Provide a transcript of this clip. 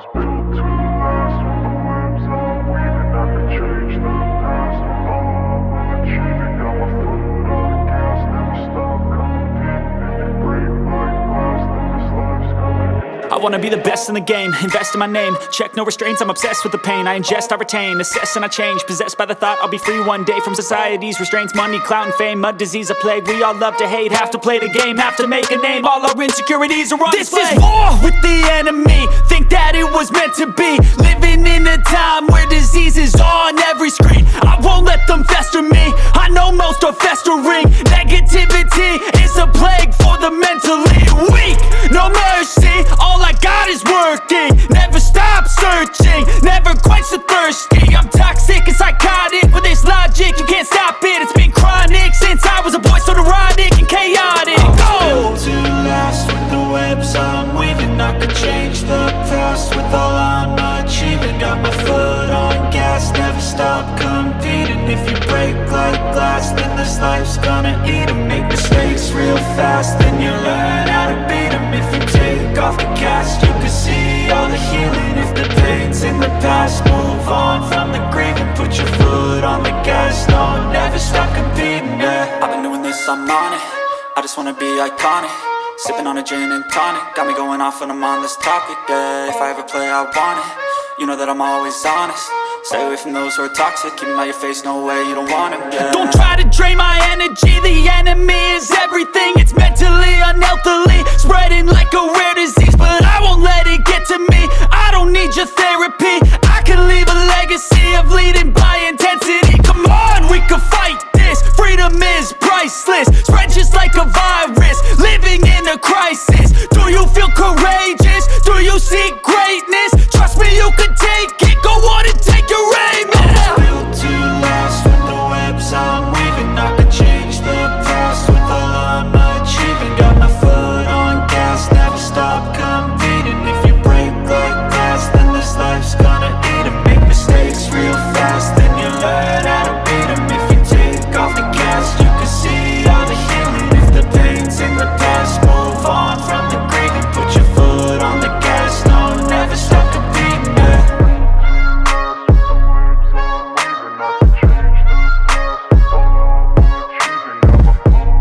was built to last. With the webs I'm weaving, I could change the past. With all I'm achieving, got my foot on gas. Never stop competing. If you break like glass, then this life's gonna end. I wanna be the best in the game, invest in my name. Check no restraints, I'm obsessed with the pain. I ingest, I retain, assess and I change. Possessed by the thought I'll be free one day from society's restraints. Money, clout and fame, mud, disease, a plague. We all love to hate, have to play the game, have to make a name. All our insecurities are on display. This is war with the enemy, think that it was meant to be. Living in a time where disease is on every screen. I won't let them fester me, I know most are festering. Negativity is a plague for the mentally weak. No mercy, all I got is working. Never stop searching, never quench the thirsty. I'm toxic and psychotic, with this logic you can't stop it. It's been chronic since I was a boy, so neurotic and chaotic. Built to last. With the webs I'm weaving, I could change the past. With all I'm achieving, got my foot on gas. Never stop competing. If you break like glass, then this life's gonna eat 'em. Make mistakes real fast, then you learn how to beat 'em. If you take off the cast, you can see all the healing. If the pain's in the past, move on from the grieving. Put your foot on the gas, no, never stop competing, yeah. I've been doing this, I'm on it. I just wanna be iconic. Sipping on a gin and tonic, got me going off when I'm on this topic, yeah. If I ever play, I want it. You know that I'm always honest. Stay away from those who are toxic. Keep them out your face, no way, you don't want it, yeah. Don't try to drain my energy. The enemy is everything. It's mentally, unhealthily, spreading like a rare disease. But I won't let it get to me.